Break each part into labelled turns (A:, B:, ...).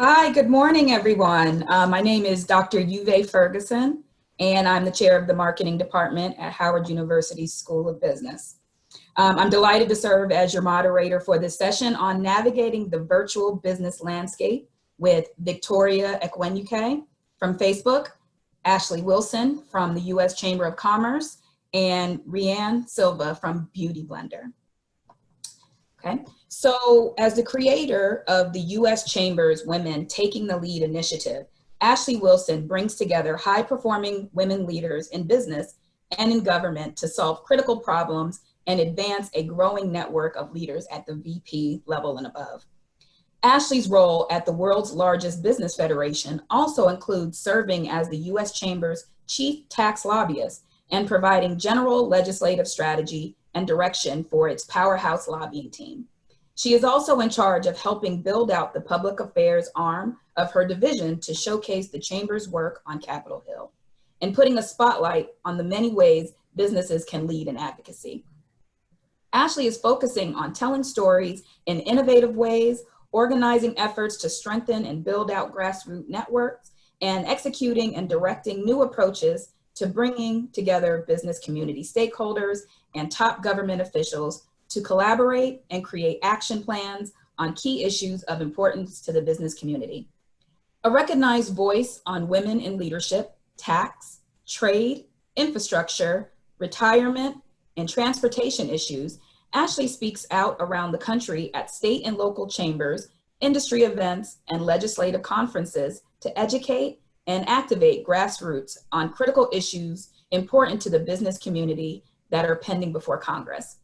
A: Hi, good morning, everyone. My name is Dr. Yuvay Ferguson, and I'm the chair of the marketing department at Howard University School of Business. I'm delighted to serve as your moderator for this session on navigating the virtual business landscape with Victoria Ekwenuke from Facebook, Ashley Wilson from the U.S. Chamber of Commerce, and Rea Ann Silva from Beautyblender. Okay, so as the creator of the U.S. Chamber's Women Taking the Lead initiative, Ashley Wilson brings together high-performing women leaders in business and in government to solve critical problems and advance a growing network of leaders at the VP level and above. Ashley's role at the world's largest business federation also includes serving as the U.S. Chamber's chief tax lobbyist and providing general legislative strategy and direction for its powerhouse lobbying team. She is also in charge of helping build out the public affairs arm of her division to showcase the Chamber's work on Capitol Hill and putting a spotlight on the many ways businesses can lead in advocacy. Ashley is focusing on telling stories in innovative ways, organizing efforts to strengthen and build out grassroots networks, and executing and directing new approaches to bringing together business community stakeholders and top government officials to collaborate and create action plans on key issues of importance to the business community. A recognized voice on women in leadership, tax, trade, infrastructure, retirement, and transportation issues, Ashley speaks out around the country at state and local chambers, industry events, and legislative conferences to educate and activate grassroots on critical issues important to the business community that are pending before Congress.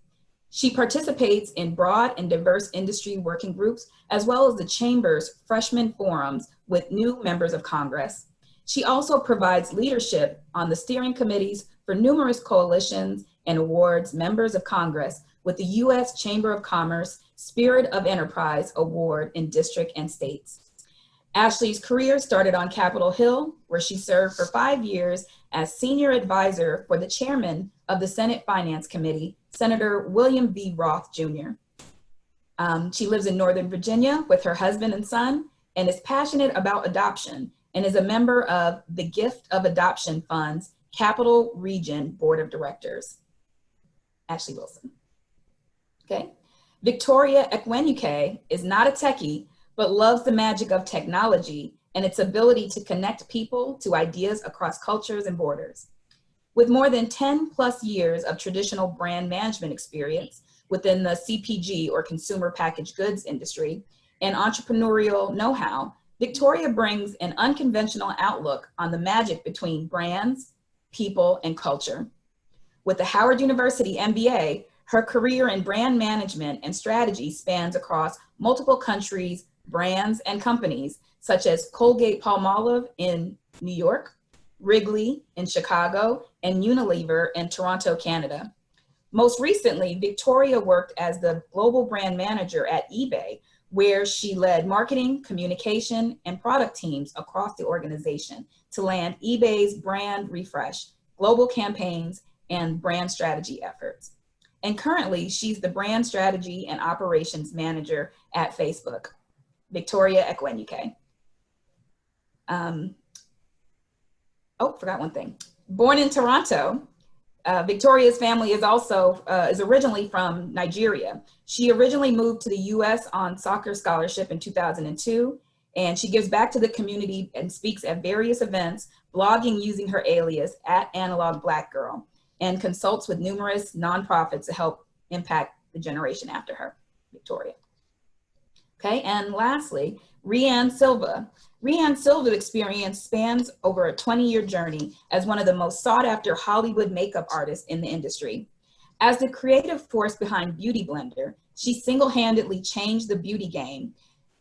A: She participates in broad and diverse industry working groups, as well as the Chamber's freshman forums with new members of Congress. She also provides leadership on the steering committees for numerous coalitions and awards members of Congress with the U.S. Chamber of Commerce Spirit of Enterprise Award in district and states. Ashley's career started on Capitol Hill, where she served for 5 years as senior advisor for the chairman of the Senate Finance Committee, Senator William V. Roth Jr. She lives in Northern Virginia with her husband and son and is passionate about adoption and is a member of the Gift of Adoption Fund's Capital Region Board of Directors. Ashley Wilson. Okay. Victoria Ekwenuke is not a techie, but loves the magic of technology and its ability to connect people to ideas across cultures and borders. With more than 10 plus years of traditional brand management experience within the CPG or consumer packaged goods industry and entrepreneurial know-how, Victoria brings an unconventional outlook on the magic between brands, people, and culture. With the Howard University MBA, her career in brand management and strategy spans across multiple countries, brands, and companies, such as Colgate-Palmolive in New York, Wrigley in Chicago, and Unilever in Toronto, Canada. Most recently, Victoria worked as the global brand manager at eBay, where she led marketing, communication, and product teams across the organization to land eBay's brand refresh, global campaigns, and brand strategy efforts. And currently, she's the brand strategy and operations manager at Facebook. Victoria Ekwenuke. Forgot one thing. Born in Toronto, Victoria's family is originally from Nigeria. She originally moved to the U.S. on soccer scholarship in 2002, and she gives back to the community and speaks at various events, blogging using her alias @AnalogBlackGirl, and consults with numerous nonprofits to help impact the generation after her, Victoria. Okay, and lastly, Rianne Silva. Rianne Silva's experience spans over a 20-year journey as one of the most sought-after Hollywood makeup artists in the industry. As the creative force behind Beautyblender, she single-handedly changed the beauty game.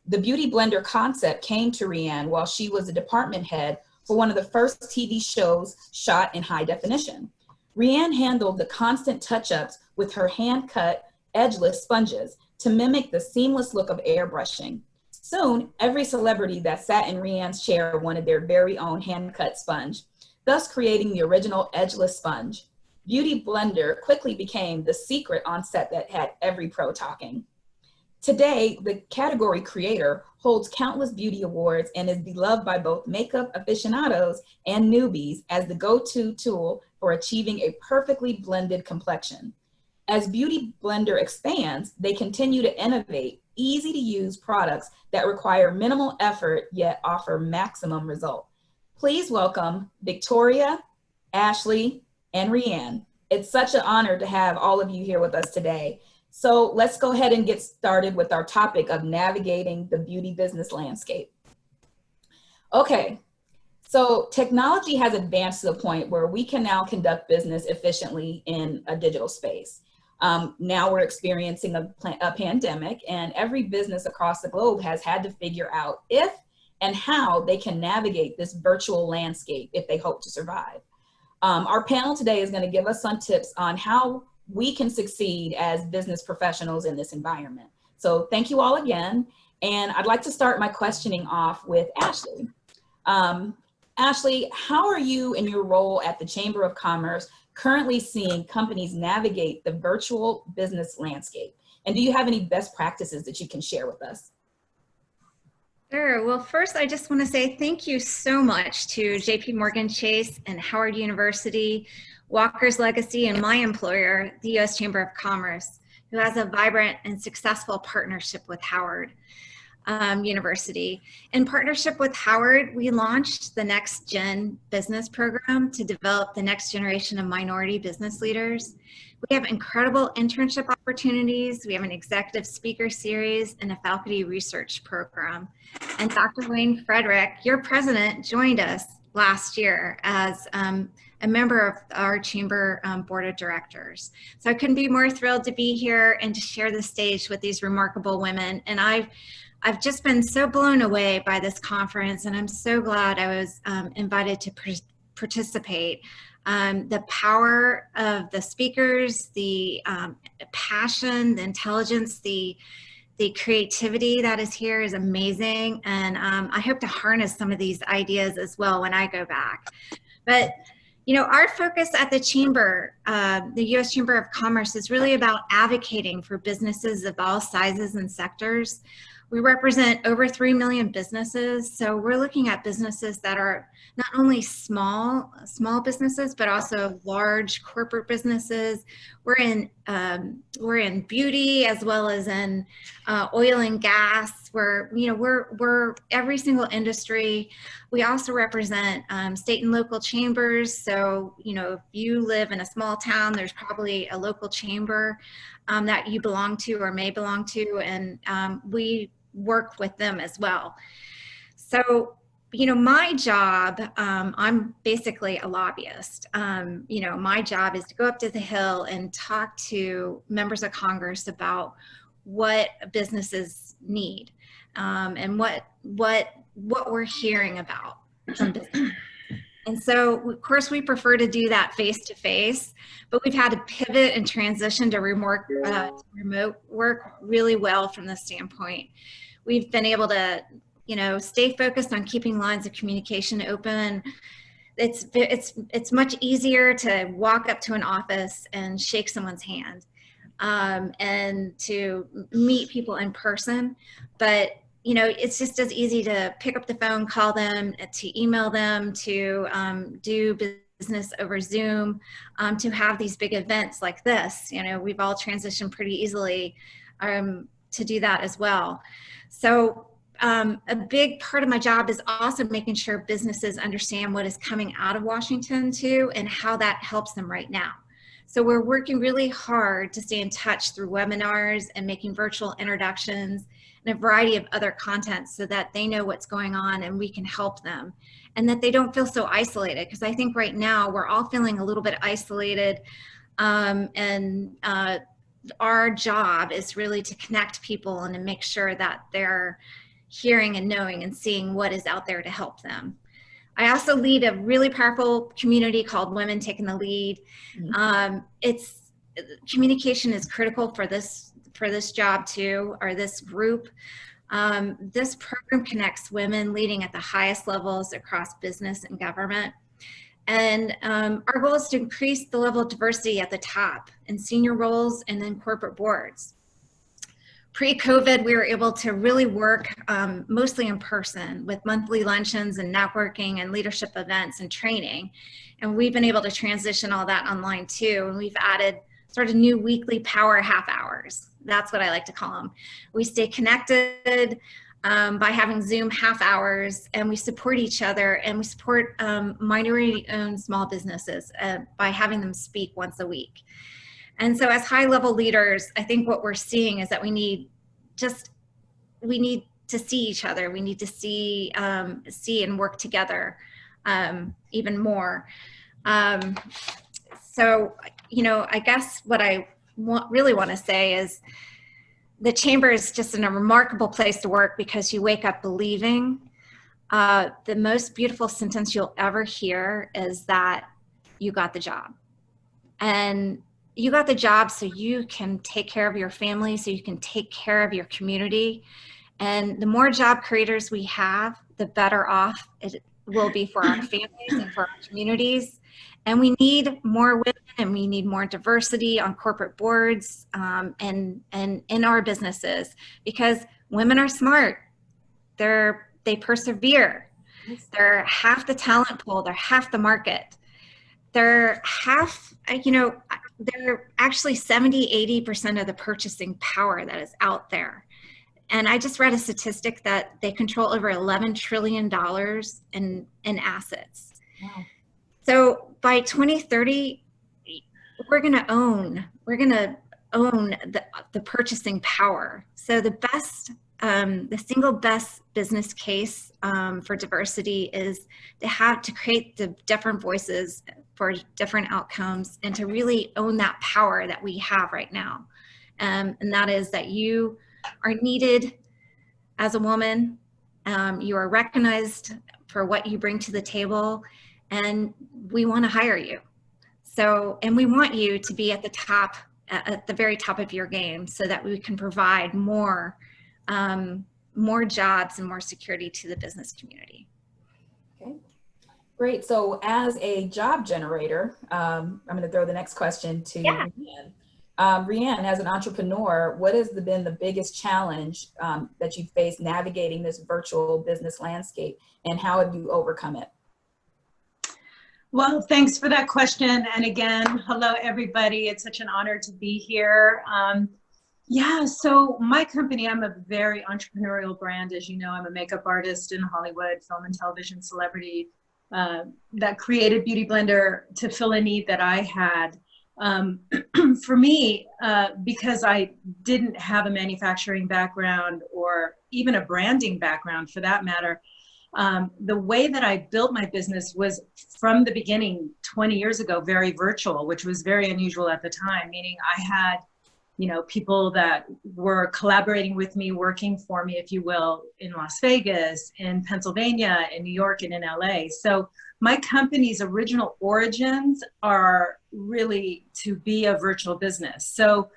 A: The Beautyblender concept came to Rianne while she was a department head for one of the first TV shows shot in high definition. Rianne handled the constant touch-ups with her hand-cut, edgeless sponges to mimic the seamless look of airbrushing. Soon, every celebrity that sat in Rianne's chair wanted their very own hand-cut sponge, thus creating the original edgeless sponge. Beautyblender quickly became the secret on set that had every pro talking. Today, the category creator holds countless beauty awards and is beloved by both makeup aficionados and newbies as the go-to tool for achieving a perfectly blended complexion. As Beautyblender expands, they continue to innovate easy-to-use products that require minimal effort yet offer maximum result. Please welcome Victoria, Ashley, and Rianne. It's such an honor to have all of you here with us today. So let's go ahead and get started with our topic of navigating the beauty business landscape. Okay, so technology has advanced to the point where we can now conduct business efficiently in a digital space. Now we're experiencing a pandemic, and every business across the globe has had to figure out if and how they can navigate this virtual landscape if they hope to survive. Our panel today is going to give us some tips on how we can succeed as business professionals in this environment. So thank you all again. And I'd like to start my questioning off with Ashley. Ashley, how are you in your role at the Chamber of Commerce currently seeing companies navigate the virtual business landscape? And do you have any best practices that you can share with us?
B: Sure. Well, first, I just want to say thank you so much to JP Morgan Chase and Howard University, Walker's Legacy, and my employer, the U.S. Chamber of Commerce, who has a vibrant and successful partnership with Howard University. In partnership with Howard, we launched the Next Gen Business Program to develop the next generation of minority business leaders. We have incredible internship opportunities. We have an executive speaker series and a faculty research program. And Dr. Wayne Frederick, your president, joined us last year as a member of our chamber board of directors. So I couldn't be more thrilled to be here and to share the stage with these remarkable women. And I've just been so blown away by this conference, and I'm so glad I was invited to participate. The power of the speakers, the passion, the intelligence, the creativity that is here is amazing. And I hope to harness some of these ideas as well when I go back. But you know, our focus at the Chamber, the U.S. Chamber of Commerce, is really about advocating for businesses of all sizes and sectors. We represent over 3 million businesses, so we're looking at businesses that are not only small businesses, but also large corporate businesses. We're in beauty as well as in oil and gas. We're every single industry. We also represent state and local chambers. So if you live in a small town, there's probably a local chamber that you belong to or may belong to, and we work with them as well. So, my job, I'm basically a lobbyist. My job is to go up to the Hill and talk to members of Congress about what businesses need and what we're hearing about from business. And so, of course, we prefer to do that face-to-face, but we've had to pivot and transition to remote work really well from this standpoint. We've been able to, stay focused on keeping lines of communication open. It's much easier to walk up to an office and shake someone's hand and to meet people in person, but it's just as easy to pick up the phone, call them, to email them, to do business over Zoom, to have these big events like this. We've all transitioned pretty easily to do that as well. So a big part of my job is also making sure businesses understand what is coming out of Washington too, and how that helps them right now. So we're working really hard to stay in touch through webinars and making virtual introductions and a variety of other content so that they know what's going on and we can help them, and that they don't feel so isolated, because I think right now we're all feeling a little bit isolated, and our job is really to connect people and to make sure that they're hearing and knowing and seeing what is out there to help them. I also lead a really powerful community called Women Taking the Lead. Communication is critical for this job too, or this group. This program connects women leading at the highest levels across business and government. And our goal is to increase the level of diversity at the top in senior roles and then corporate boards. Pre-COVID, we were able to really work mostly in person with monthly luncheons and networking and leadership events and training. And we've been able to transition all that online too. And we've added sort of new weekly power half hours. That's what I like to call them. We stay connected by having Zoom half hours, and we support each other, and we support minority-owned small businesses by having them speak once a week. And so as high-level leaders, I think what we're seeing is that we need to see each other. We need to see and work together even more. So, you know, I guess what I really want to say is the Chamber is just a remarkable place to work because you wake up believing. The most beautiful sentence you'll ever hear is that you got the job. And you got the job so you can take care of your family, so you can take care of your community. And the more job creators we have, the better off it will be for our families and for our communities. And we need more women, and we need more diversity on corporate boards and in our businesses, because women are smart. They persevere. They're half the talent pool. They're half the market. They're half, you know, they're actually 70–80% of the purchasing power that is out there. And I just read a statistic that they control over $11 trillion in assets.
A: Wow.
B: So by 2030, we're going to own the purchasing power. So the single best business case for diversity is to create the different voices for different outcomes and to really own that power that we have right now. And that is that you are needed as a woman. You are recognized for what you bring to the table, and we want to hire you. So, and we want you to be at the very top of your game, so that we can provide more jobs and more security to the business community.
A: Okay, great. So as a job generator, I'm going to throw the next question to Rianne. Rianne, as an entrepreneur, what has been the biggest challenge that you've faced navigating this virtual business landscape, and how have you overcome it?
C: Well, thanks for that question. And again, hello, everybody. It's such an honor to be here. Yeah, so my company, I'm a very entrepreneurial brand. As you know, I'm a makeup artist in Hollywood, film and television celebrity that created Beautyblender to fill a need that I had. For me, because I didn't have a manufacturing background or even a branding background for that matter, the way that I built my business was from the beginning 20 years ago, very virtual, which was very unusual at the time, meaning I had, you know, people that were collaborating with me, working for me, if you will, in Las Vegas, in Pennsylvania, in New York, and in LA. So my company's original origins are really to be a virtual business. So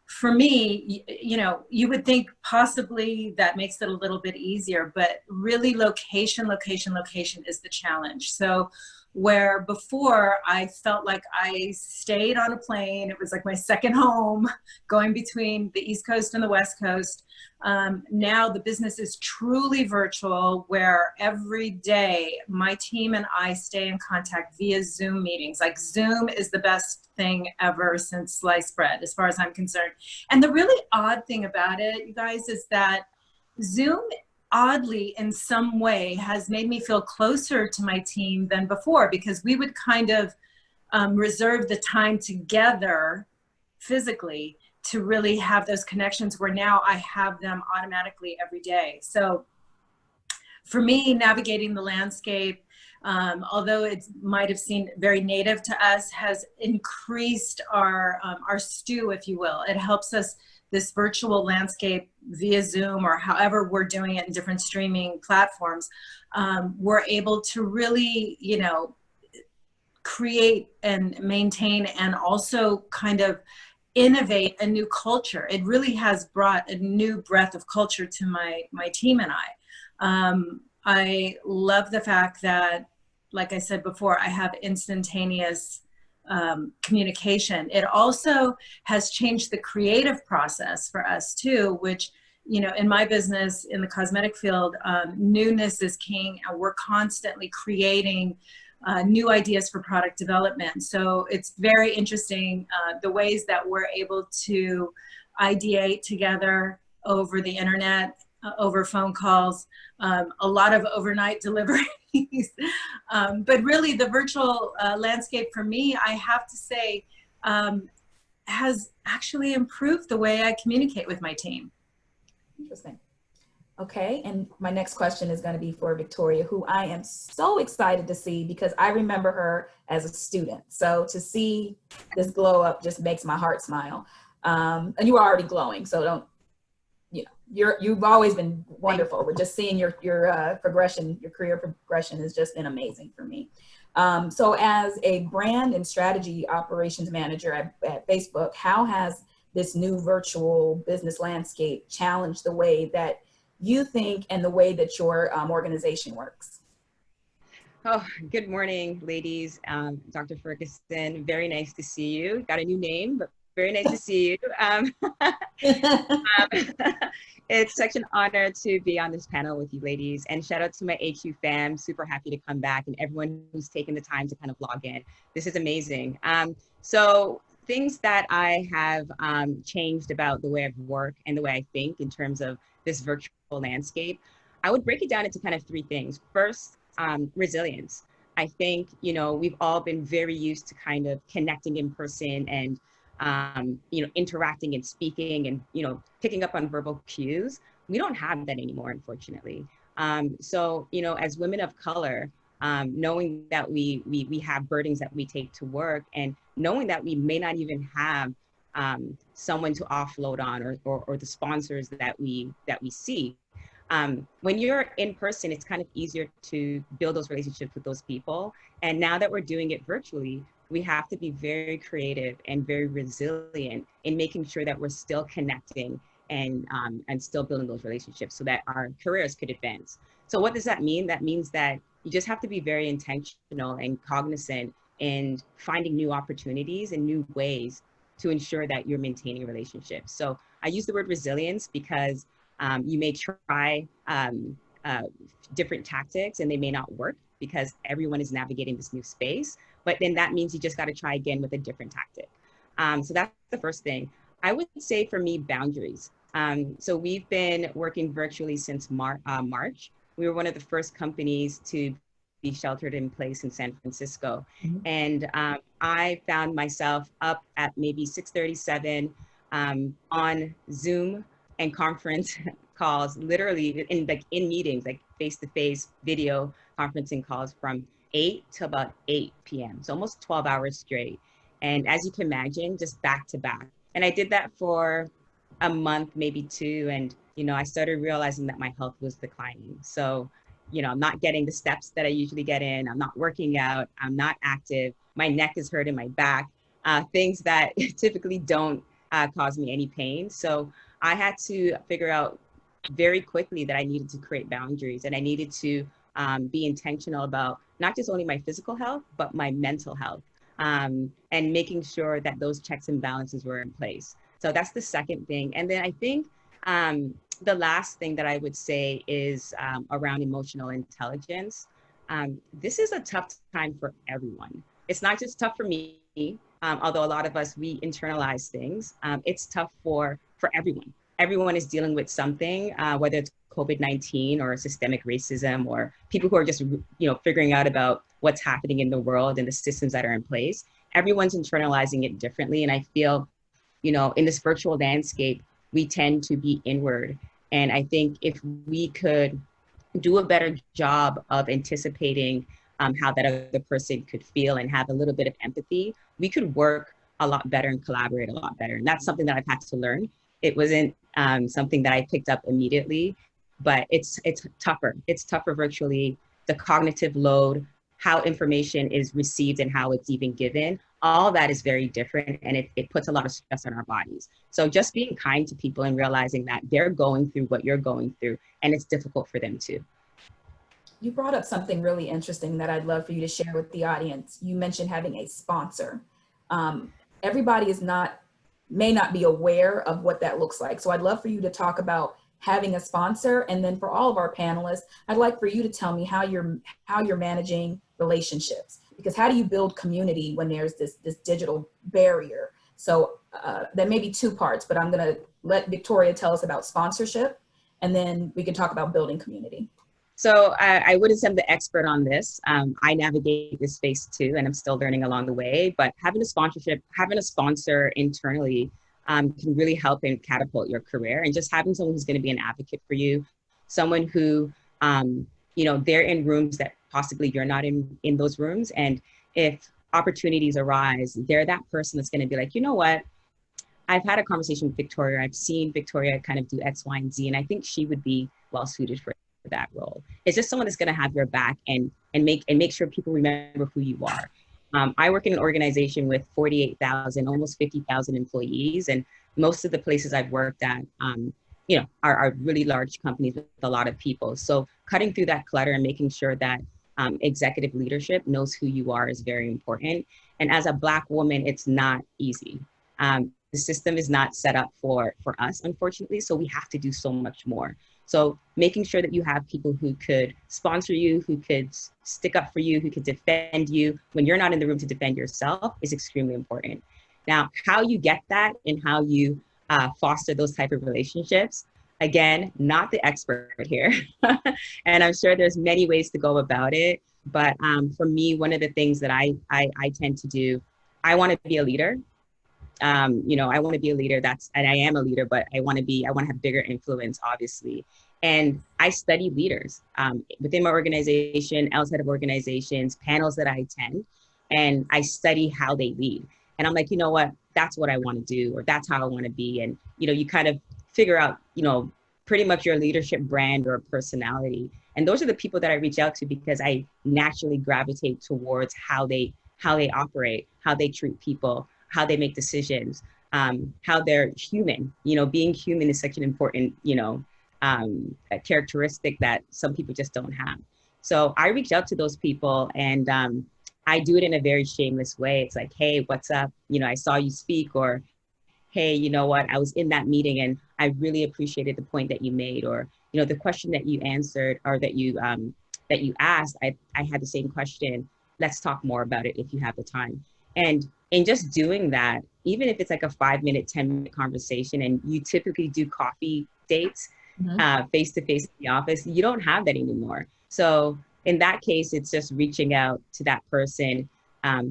C: for me, you know, you would think possibly that makes it a little bit easier, but really location is the challenge. So where before I felt like I stayed on a plane, it was like my second home, going between the East Coast and the West Coast. Now the business is truly virtual, where every day my team and I stay in contact via Zoom meetings. Like, Zoom is the best thing ever since sliced bread, as far as I'm concerned. And the really odd thing about it, you guys, is that Zoom oddly in some way has made me feel closer to my team than before, because we would kind of reserve the time together physically to really have those connections, where now I have them automatically every day. So for me, navigating the landscape, although it might have seemed very native to us, has increased our stew, if you will. It helps us, this virtual landscape via Zoom or however we're doing it in different streaming platforms, we're able to really, you know, create and maintain and also kind of innovate a new culture. It really has brought a new breath of culture to my team and I. I love the fact that, like I said before, I have instantaneous communication. It also has changed the creative process for us too, which, you know, in my business, in the cosmetic field, newness is king, and we're constantly creating new ideas for product development. So it's very interesting the ways that we're able to ideate together over the internet, over phone calls, a lot of overnight deliveries. But really the virtual landscape for me, I have to say, has actually improved the way I communicate with my team.
A: Interesting. Okay, and my next question is going to be for Victoria, who I am so excited to see because I remember her as a student. So to see this glow up just makes my heart smile. And you are already glowing, so don't, you know, you've always been wonderful. But just seeing your progression, your career progression has just been amazing for me. So as a brand and strategy operations manager at Facebook, how has this new virtual business landscape challenged the way that you think and the way that your organization works?
D: Oh, good morning, ladies. Dr. Ferguson, very nice to see you. Got a new name, but very nice to see you. It's such an honor to be on this panel with you ladies, and shout out to my AQ fam. Super happy to come back, and everyone who's taken the time to kind of log in. This is amazing. So things that I have changed about the way I work and the way I think in terms of this virtual landscape, I would break it down into kind of three things. First, resilience. I think, you know, we've all been very used to kind of connecting in person and, you know, interacting and speaking and, you know, picking up on verbal cues. We don't have that anymore, unfortunately. So, you know, as women of color, knowing that we have burdens that we take to work, and knowing that we may not even have someone to offload on or the sponsors that we see. When you're in person, it's kind of easier to build those relationships with those people. And now that we're doing it virtually, we have to be very creative and very resilient in making sure that we're still connecting and still building those relationships so that our careers could advance. So what does that mean? That means that you just have to be very intentional and cognizant in finding new opportunities and new ways to ensure that you're maintaining relationships. So I use the word resilience because you may try different tactics and they may not work because everyone is navigating this new space, but then that means you just got to try again with a different tactic. So that's the first thing. I would say for me, boundaries. So we've been working virtually since March. We were one of the first companies to be sheltered in place in San Francisco. Mm-hmm. And I found myself up at maybe 6:37 on Zoom and conference calls, literally in meetings, like face-to-face video conferencing calls from 8 to about 8 p.m. So almost 12 hours straight. And as you can imagine, just back to back. And I did that for a month, maybe two. And, you know, I started realizing that my health was declining. So, you know, I'm not getting the steps that I usually get in. I'm not working out. I'm not active. My neck is hurting, my back, things that typically don't cause me any pain. So I had to figure out very quickly that I needed to create boundaries, and I needed to be intentional about not just only my physical health, but my mental health, and making sure that those checks and balances were in place. So that's the second thing. And then I think the last thing that I would say is around emotional intelligence. This is a tough time for everyone. It's not just tough for me, although a lot of us, we internalize things. It's tough for everyone. Everyone is dealing with something, whether it's COVID-19 or systemic racism, or people who are just, you know, figuring out about what's happening in the world and the systems that are in place. Everyone's internalizing it differently. And I feel, you know, in this virtual landscape, we tend to be inward. And I think if we could do a better job of anticipating how that other person could feel and have a little bit of empathy, we could work a lot better and collaborate a lot better. And that's something that I've had to learn. It wasn't something that I picked up immediately, but it's tougher. It's tougher virtually. The cognitive load, how information is received and how it's even given, all that is very different, and it puts a lot of stress on our bodies. So just being kind to people and realizing that they're going through what you're going through, and it's difficult for them too.
A: You brought up something really interesting that I'd love for you to share with the audience. You mentioned having a sponsor. everybody may not be aware of what that looks like. So I'd love for you to talk about having a sponsor, and then for all of our panelists, I'd like for you to tell me how you're managing relationships, because how do you build community when there's this digital barrier? So that may be two parts, but I'm gonna let Victoria tell us about sponsorship, and then we can talk about building community.
D: So I wouldn't say I'm the expert on this. I navigate this space too, and I'm still learning along the way, but having a sponsor internally can really help and catapult your career. And just having someone who's going to be an advocate for you, someone who, they're in rooms that possibly you're not in those rooms. And if opportunities arise, they're that person that's going to be like, you know what? I've had a conversation with Victoria. I've seen Victoria kind of do X, Y, and Z, and I think she would be well suited for that role. It's just someone that's going to have your back and make sure people remember who you are. I work in an organization with 48,000, almost 50,000 employees, and most of the places I've worked at, are really large companies with a lot of people. So cutting through that clutter and making sure that executive leadership knows who you are is very important. And as a Black woman, it's not easy. The system is not set up for us, unfortunately, so we have to do so much more. So making sure that you have people who could sponsor you, who could stick up for you, who could defend you when you're not in the room to defend yourself is extremely important. Now, how you get that and how you foster those type of relationships, again, not the expert here. And I'm sure there's many ways to go about it. But for me, one of the things that I tend to do, I want to be a leader. I want to be a leader, and I am a leader, but I want to have bigger influence, obviously. And I study leaders within my organization, outside of organizations, panels that I attend, and I study how they lead. And I'm like, you know what, that's what I want to do, or that's how I want to be. And, you kind of figure out, pretty much your leadership brand or personality. And those are the people that I reach out to because I naturally gravitate towards how they operate, how they treat people, how they make decisions, how they're human. Being human is such an important, a characteristic that some people just don't have. So I reach out to those people, and I do it in a very shameless way. It's like, hey, what's up? I saw you speak, or hey, you know what? I was in that meeting and I really appreciated the point that you made, or, the question that you answered or that you asked, I had the same question. Let's talk more about it if you have the time. And in just doing that, even if it's like a 5-minute, 10-minute conversation, and you typically do coffee dates face-to-face in the office, you don't have that anymore. So in that case, it's just reaching out to that person,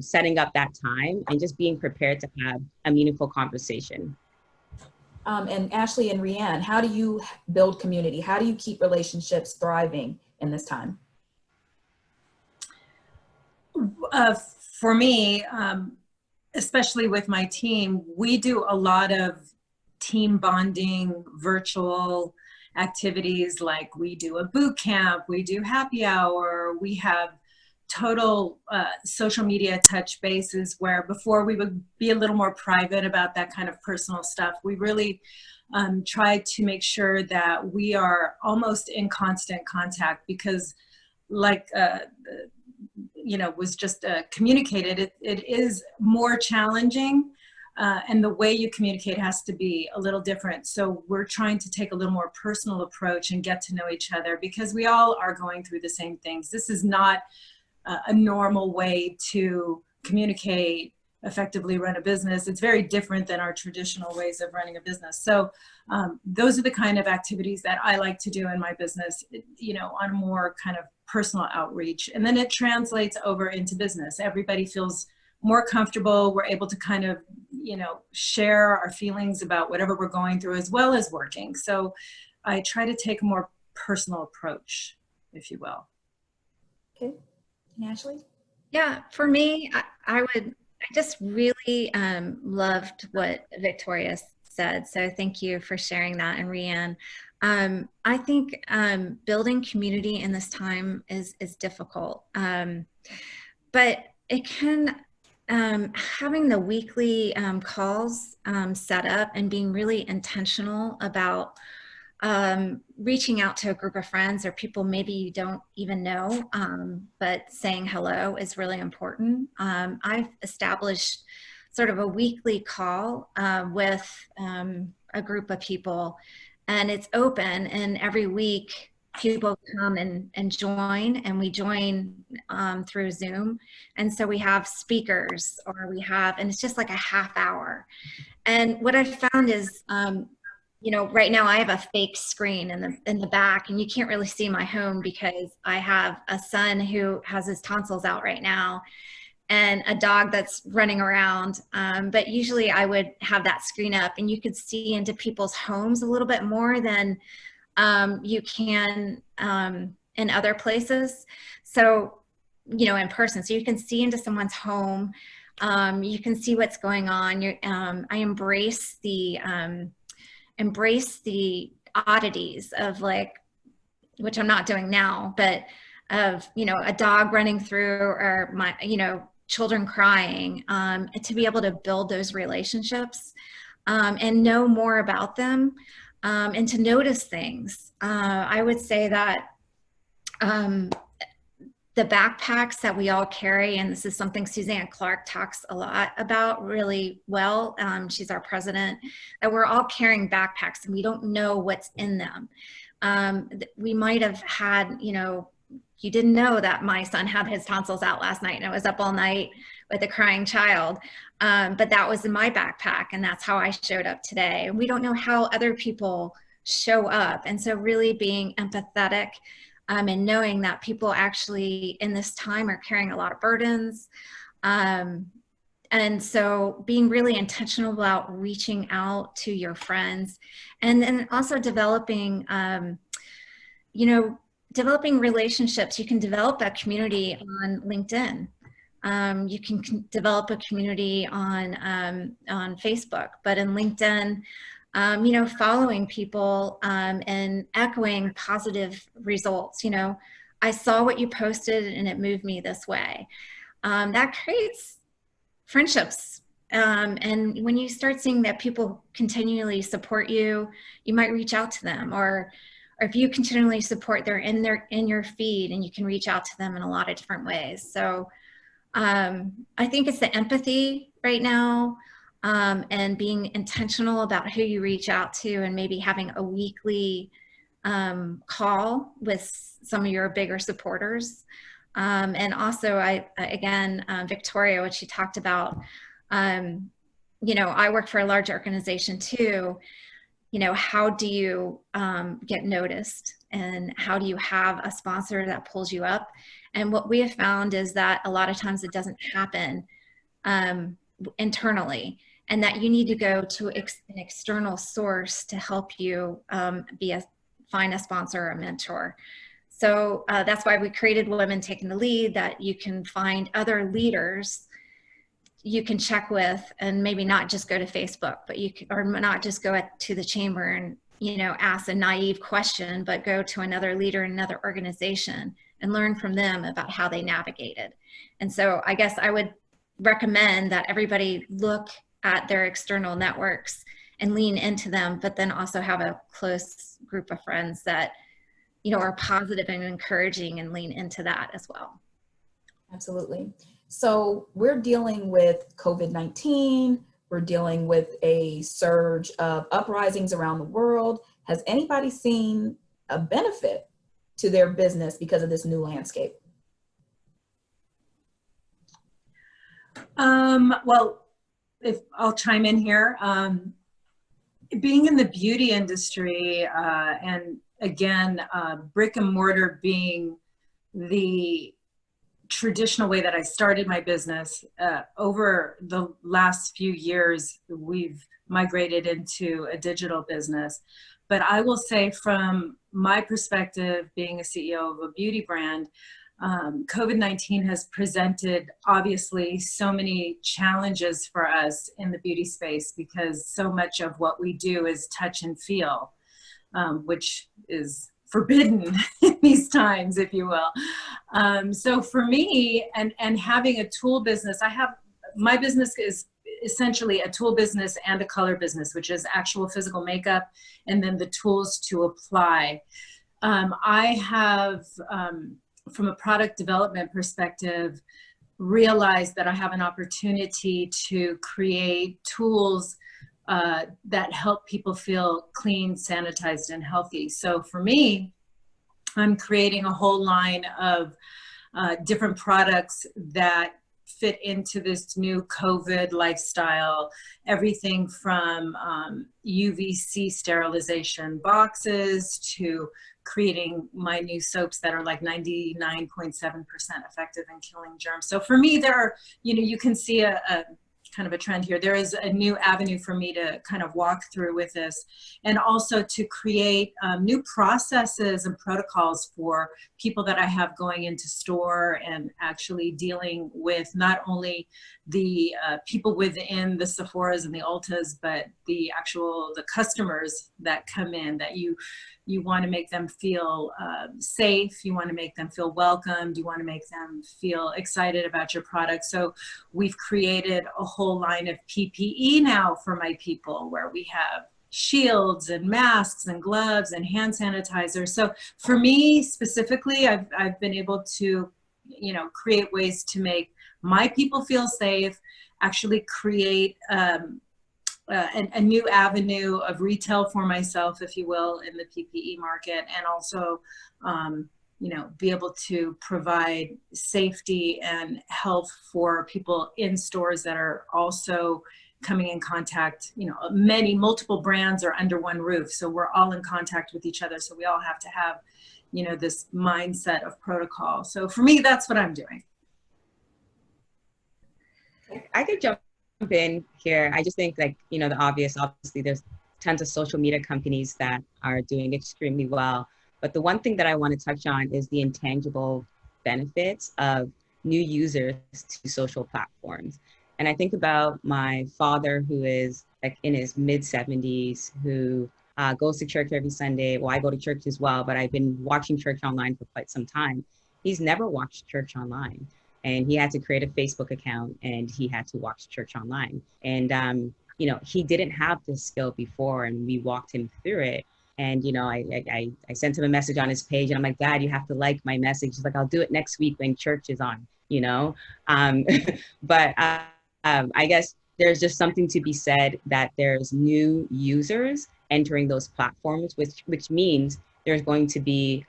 D: setting up that time, and just being prepared to have a meaningful conversation.
A: And Ashley and Rianne, how do you build community? How do you keep relationships thriving in this time?
C: For me, especially with my team, we do a lot of team bonding, virtual activities, like we do a boot camp, we do happy hour, we have total social media touch bases, where before we would be a little more private about that kind of personal stuff. We really try to make sure that we are almost in constant contact, because like was just communicated, it is more challenging, and the way you communicate has to be a little different. So we're trying to take a little more personal approach and get to know each other, because we all are going through the same things. This is not a normal way to communicate, effectively run a business. It's very different than our traditional ways of running a business. So those are the kind of activities that I like to do in my business, on a more kind of personal outreach. And then it translates over into business. Everybody feels more comfortable. We're able to kind of, share our feelings about whatever we're going through, as well as working. So I try to take a more personal approach, if you will.
A: Okay. And Ashley?
B: Yeah, for me, I just really loved what Victoria said. So thank you for sharing that. And Rianne, I think building community in this time is difficult, but it can, having the weekly calls set up and being really intentional about reaching out to a group of friends or people maybe you don't even know, but saying hello is really important. I've established sort of a weekly call with a group of people, and it's open, and every week people come and join, and we join through Zoom. And so we have speakers, or we have, and it's just like a half hour. And what I've found is, you know, right now I have a fake screen in the back, and you can't really see my home because I have a son who has his tonsils out right now, and a dog that's running around. But usually I would have that screen up, and you could see into people's homes a little bit more than you can in other places. So, you know, in person, so you can see into someone's home. You can see what's going on. I embrace the oddities of, like, which I'm not doing now, but of, you know, a dog running through, or my, you know, children crying, to be able to build those relationships and know more about them, and to notice things. I would say that the backpacks that we all carry, and this is something Suzanne Clark talks a lot about really well, she's our president, that we're all carrying backpacks and we don't know what's in them. We might have had, you know, you didn't know that my son had his tonsils out last night, and I was up all night with a crying child. But that was in my backpack, and that's how I showed up today. And we don't know how other people show up. And so really being empathetic, and knowing that people actually in this time are carrying a lot of burdens. And so being really intentional about reaching out to your friends, and then also developing, you know, developing relationships. You can develop that community on LinkedIn. You can develop a community on Facebook, but in LinkedIn, you know, following people and echoing positive results. You know, I saw what you posted and it moved me this way. That creates friendships. And when you start seeing that people continually support you, you might reach out to them, or if you continually support, they're in your feed, and you can reach out to them in a lot of different ways. So I think it's the empathy right now, and being intentional about who you reach out to, and maybe having a weekly call with some of your bigger supporters. And also, again, Victoria, what she talked about, you know, I work for a large organization too. You know, how do you get noticed, and how do you have a sponsor that pulls you up? And what we have found is that a lot of times it doesn't happen internally, and that you need to go to an external source to help you find a sponsor or a mentor. So that's why we created Women Taking the Lead, that you can find other leaders you can check with, and maybe not just go to Facebook, but you can, or not just go to the chamber and, you know, ask a naive question, but go to another leader in another organization and learn from them about how they navigated. And so I guess I would recommend that everybody look at their external networks and lean into them, but then also have a close group of friends that, you know, are positive and encouraging, and lean into that as well.
A: Absolutely. So we're dealing with COVID-19. We're dealing with a surge of uprisings around the world. Has anybody seen a benefit to their business because of this new landscape?
C: Well, if I'll chime in here, being in the beauty industry, and again, brick and mortar being the traditional way that I started my business, over the last few years, we've migrated into a digital business. But I will say, from my perspective, being a CEO of a beauty brand, COVID-19 has presented obviously so many challenges for us in the beauty space, because so much of what we do is touch and feel, which is forbidden in these times, if you will. So for me, and having a tool business, my business is essentially a tool business and a color business, which is actual physical makeup and then the tools to apply. I have, from a product development perspective, realized that I have an opportunity to create tools that help people feel clean, sanitized, and healthy. So for me, I'm creating a whole line of different products that fit into this new COVID lifestyle. Everything from UVC sterilization boxes to creating my new soaps that are like 99.7% effective in killing germs. So for me, there are, you can see a kind of a trend here. There is a new avenue for me to kind of walk through with this, and also to create new processes and protocols for people that I have going into store and actually dealing with not only the people within the Sephoras and the Ultas, but the customers that come in, that you want to make them feel safe, you want to make them feel welcomed, you want to make them feel excited about your product. So we've created a whole line of PPE now for my people, where we have shields and masks and gloves and hand sanitizer. So for me specifically, I've been able to, create ways to make my people feel safe, actually create a new avenue of retail for myself, if you will, in the PPE market, and also, be able to provide safety and health for people in stores that are also coming in contact. Multiple brands are under one roof, so we're all in contact with each other. So we all have to have, this mindset of protocol. So for me, that's what I'm doing.
D: I could jump in here. I just think, the obvious, obviously there's tons of social media companies that are doing extremely well. But the one thing that I want to touch on is the intangible benefits of new users to social platforms. And I think about my father, who is in his mid 70s, who goes to church every Sunday. Well, I go to church as well, but I've been watching church online for quite some time. He's never watched church online. And he had to create a Facebook account, and he had to watch church online. And, he didn't have this skill before, and we walked him through it. And, I sent him a message on his page, and I'm like, Dad, you have to like my message. He's like, I'll do it next week when church is on, But I guess there's just something to be said that there's new users entering those platforms, which means there's going to be,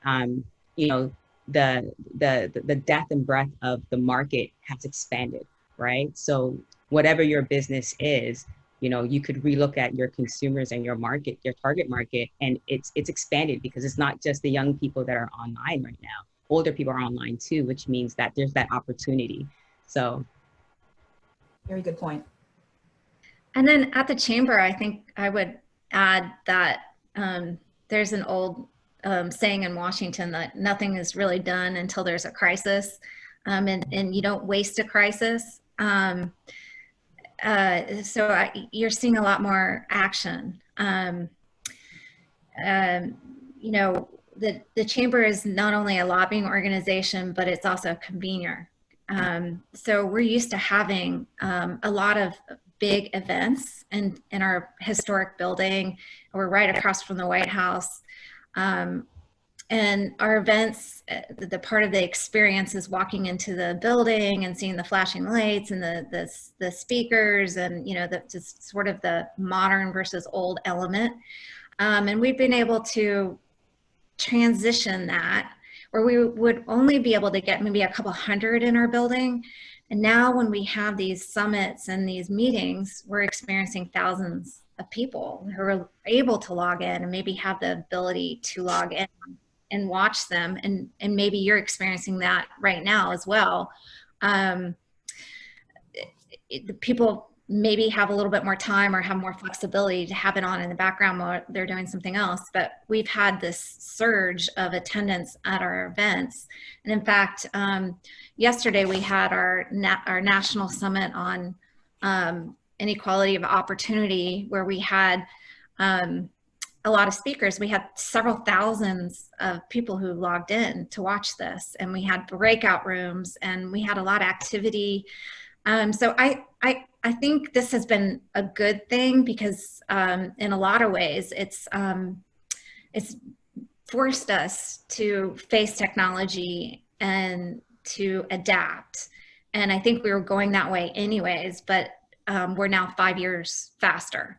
D: the depth and breadth of the market has expanded, right? So whatever your business is, you could relook at your consumers and your market, your target market, and it's expanded, because it's not just the young people that are online right now. Older people are online too, which means that there's that opportunity. So.
A: Very good point.
B: And then at the chamber, I think I would add that there's an old saying in Washington that nothing is really done until there's a crisis, and you don't waste a crisis. So you're seeing a lot more action. The chamber is not only a lobbying organization, but it's also a convener. So we're used to having a lot of big events in our historic building. We're right across from the White House. And our events, the part of the experience is walking into the building and seeing the flashing lights and the speakers, and just sort of the modern versus old element. And we've been able to transition that, where we would only be able to get maybe a couple hundred in our building. And now when we have these summits and these meetings, we're experiencing thousands of people who are able to log in and maybe have the ability to log in and watch them. And maybe you're experiencing that right now as well. The people maybe have a little bit more time or have more flexibility to have it on in the background while they're doing something else. But we've had this surge of attendance at our events. And in fact, yesterday we had our national summit on inequality of opportunity, where we had a lot of speakers. We had several thousands of people who logged in to watch this, and we had breakout rooms, and we had a lot of activity. So I think this has been a good thing, because in a lot of ways it's forced us to face technology and to adapt. And I think we were going that way anyways, but we're now 5 years faster.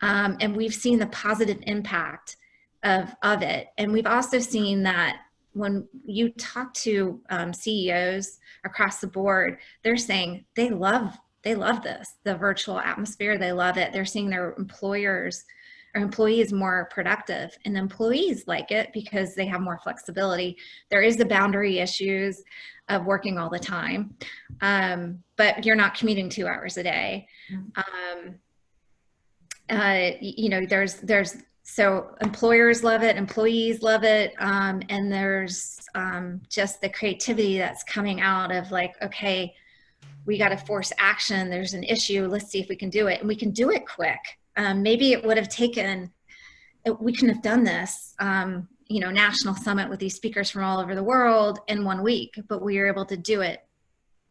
B: And we've seen the positive impact of it. And we've also seen that when you talk to CEOs across the board, they're saying they love this, the virtual atmosphere. They love it. They're seeing their employees more productive, and employees like it because they have more flexibility. There is the boundary issues of working all the time, but you're not commuting 2 hours a day. You know, so employers love it, employees love it, and there's just the creativity that's coming out of like, okay, we got to force action. There's an issue. Let's see if we can do it, and we can do it quick. Maybe it would have taken, we couldn't have done this, you know, national summit with these speakers from all over the world in 1 week, but we were able to do it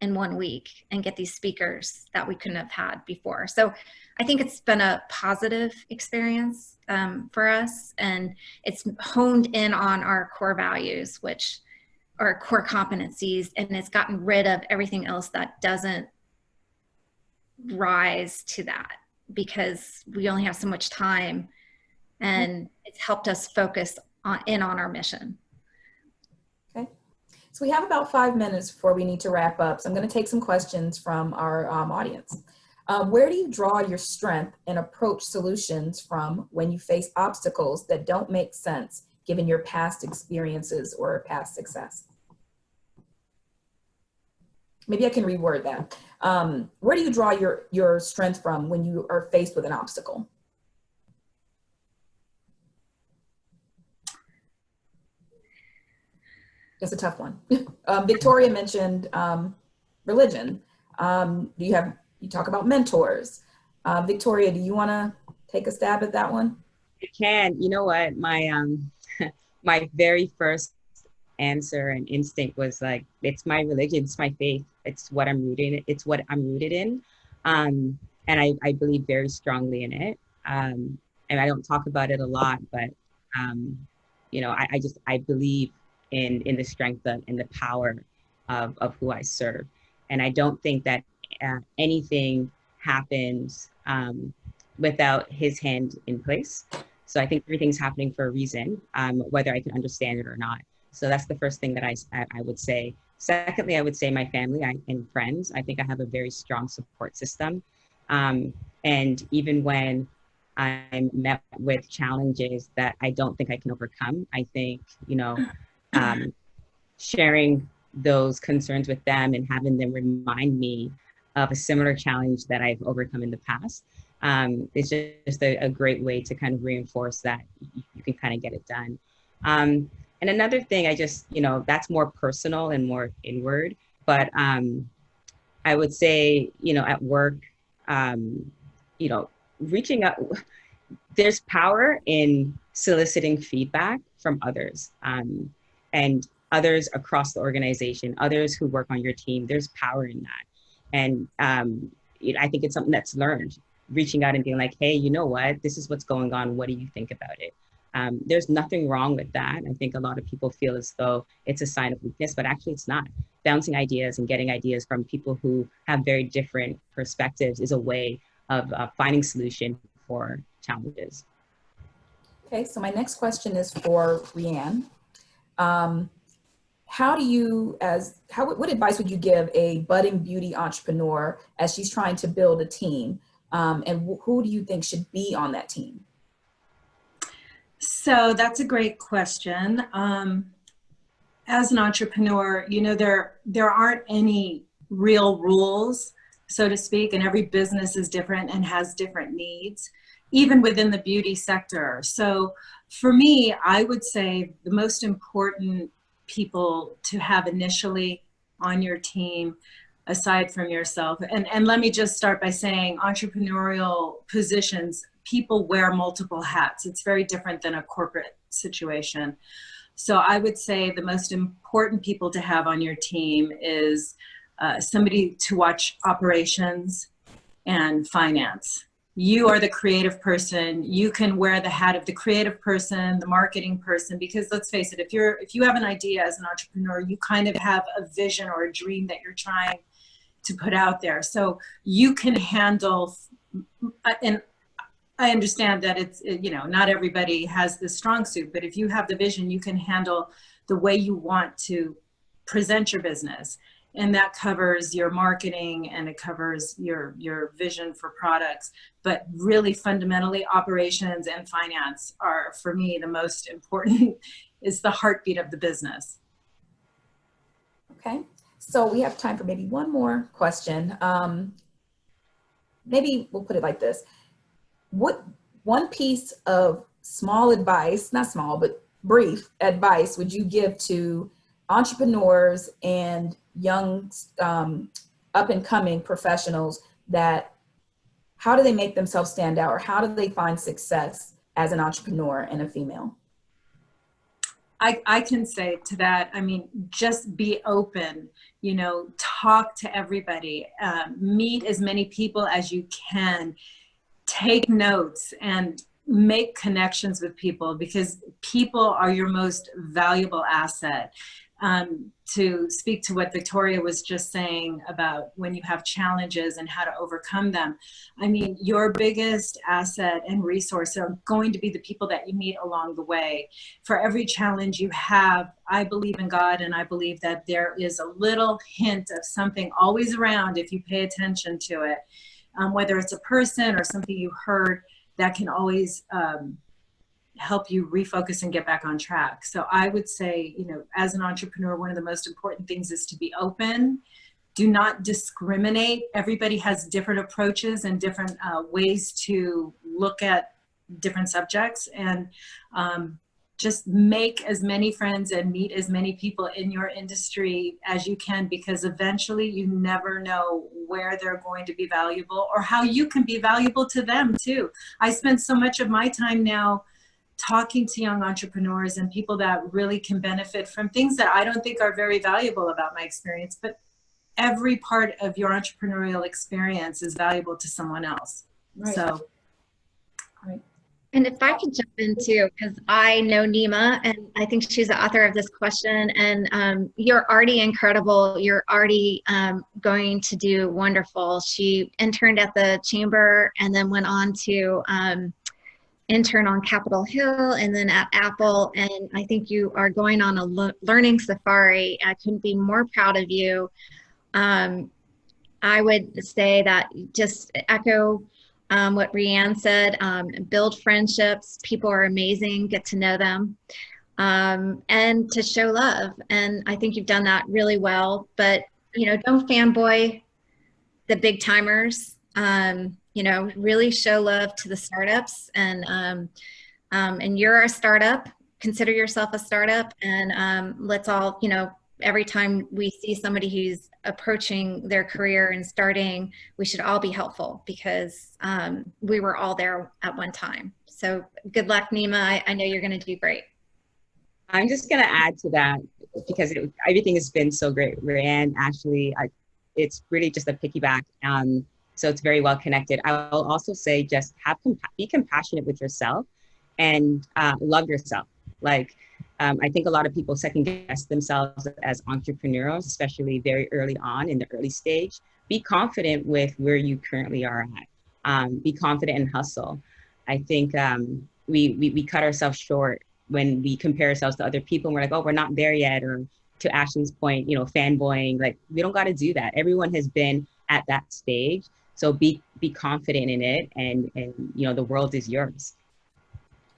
B: in 1 week and get these speakers that we couldn't have had before. So I think it's been a positive experience for us, and it's honed in on our core values, which are core competencies, and it's gotten rid of everything else that doesn't rise to that, because we only have so much time, and it's helped us focus on our mission.
A: Okay. So we have about 5 minutes before we need to wrap up. So I'm going to take some questions from our audience. Where do you draw your strength and approach solutions from when you face obstacles that don't make sense given your past experiences or past success? Maybe I can reword that. Where do you draw your strength from when you are faced with an obstacle? It's a tough one. Victoria mentioned religion. You talk about mentors. Victoria, do you want to take a stab at that one?
D: I can. You know what? My my very first answer and instinct was like, it's my religion, it's my faith, it's what I'm rooted in. And I believe very strongly in it. And I don't talk about it a lot, but you know, I believe in the strength of, in the power of who I serve. And I don't think that anything happens without his hand in place. So I think everything's happening for a reason, whether I can understand it or not. So that's the first thing that I would say. Secondly, I would say my family and friends. I think I have a very strong support system. And even when I'm met with challenges that I don't think I can overcome, I think, you know, sharing those concerns with them and having them remind me of a similar challenge that I've overcome in the past is just a great way to kind of reinforce that you can kind of get it done. And another thing, I just, you know, that's more personal and more inward, but I would say, you know, at work, you know, reaching out, there's power in soliciting feedback from others and others across the organization, others who work on your team. There's power in that. And I think it's something that's learned, reaching out and being like, hey, you know what, this is what's going on. What do you think about it? There's nothing wrong with that. I think a lot of people feel as though it's a sign of weakness, but actually it's not. Bouncing ideas and getting ideas from people who have very different perspectives is a way of finding solution for challenges.
A: Okay, so my next question is for Rianne. What advice would you give a budding beauty entrepreneur as she's trying to build a team? And who do you think should be on that team?
C: So that's a great question. As an entrepreneur, you know, there aren't any real rules, so to speak, and every business is different and has different needs, even within the beauty sector. So for me, I would say the most important people to have initially on your team, aside from yourself, and let me just start by saying entrepreneurial positions, people wear multiple hats. It's very different than a corporate situation. So I would say the most important people to have on your team is somebody to watch operations and finance. You are the creative person. You can wear the hat of the creative person, the marketing person, because let's face it, if you have an idea as an entrepreneur, you kind of have a vision or a dream that you're trying to put out there. So you can handle, and I understand that it's, you know, not everybody has the strong suit, but if you have the vision, you can handle the way you want to present your business. And that covers your marketing and it covers your vision for products. But really fundamentally, operations and finance are, for me, the most important, is the heartbeat of the business.
A: Okay, so we have time for maybe one more question. Maybe we'll put it like this. What one piece of small advice, not small, but brief advice would you give to entrepreneurs and young up and coming professionals that how do they make themselves stand out, or how do they find success as an entrepreneur and a female?
C: I can say to that, I mean, just be open, you know, talk to everybody, meet as many people as you can, take notes and make connections with people, because people are your most valuable asset. To speak to what Victoria was just saying about when you have challenges and how to overcome them. I mean, your biggest asset and resource are going to be the people that you meet along the way. For every challenge you have, I believe in God, and I believe that there is a little hint of something always around if you pay attention to it, whether it's a person or something you heard that can always help you refocus and get back on track. So I would say, you know, as an entrepreneur, one of the most important things is to be open. Do not discriminate. Everybody has different approaches and different ways to look at different subjects, and just make as many friends and meet as many people in your industry as you can, because eventually you never know where they're going to be valuable or how you can be valuable to them too. I spend so much of my time now talking to young entrepreneurs and people that really can benefit from things that I don't think are very valuable about my experience, but every part of your entrepreneurial experience is valuable to someone else.
A: Right.
C: So,
A: Right.
B: And if I could jump in too, because I know Nima, and I think she's the author of this question, and you're already incredible. You're already going to do wonderful. She interned at the chamber and then went on to intern on Capitol Hill and then at Apple. And I think you are going on a learning safari. I couldn't be more proud of you. I would say that just echo what Rianne said, build friendships. People are amazing, get to know them, and to show love. And I think you've done that really well, but you know, don't fanboy the big timers. You know, really show love to the startups, and you're a startup, consider yourself a startup, and let's all, you know, every time we see somebody who's approaching their career and starting, we should all be helpful, because we were all there at one time. So good luck, Nima. I know you're going to do great.
D: I'm just going to add to that, because everything has been so great. Rianne, Ashley, it's really just a piggyback. So it's very well connected. I will also say just be compassionate with yourself and love yourself. Like, I think a lot of people second guess themselves as entrepreneurs, especially very early on in the early stage. Be confident with where you currently are at. Be confident and hustle. I think we cut ourselves short when we compare ourselves to other people and we're like, oh, we're not there yet. Or to Ashley's point, you know, fanboying, like we don't got to do that. Everyone has been at that stage. So be confident in it, and you know, the world is yours.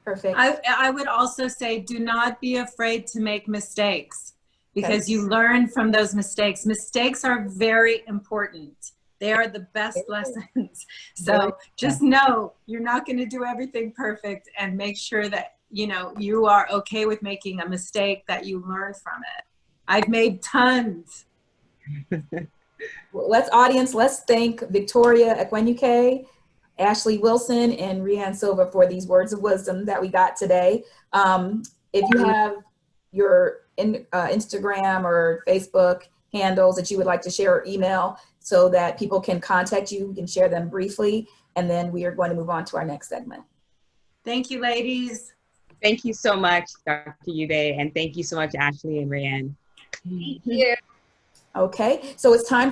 A: Perfect.
C: I would also say, do not be afraid to make mistakes, because you learn from those mistakes. Mistakes are very important. They are the best lessons. So just know you're not going to do everything perfect, and make sure that, you know, you are okay with making a mistake, that you learn from it. I've made tons.
A: Well, let's thank Victoria Ekwenuke, Ashley Wilson, and Rianne Silva for these words of wisdom that we got today. If you have your Instagram or Facebook handles that you would like to share, or email, so that people can contact you, we can share them briefly, and then we are going to move on to our next segment.
C: Thank you, ladies.
D: Thank you so much, Dr. Yuvay, and thank you so much, Ashley and Rianne.
B: Thank you.
A: Okay, so it's time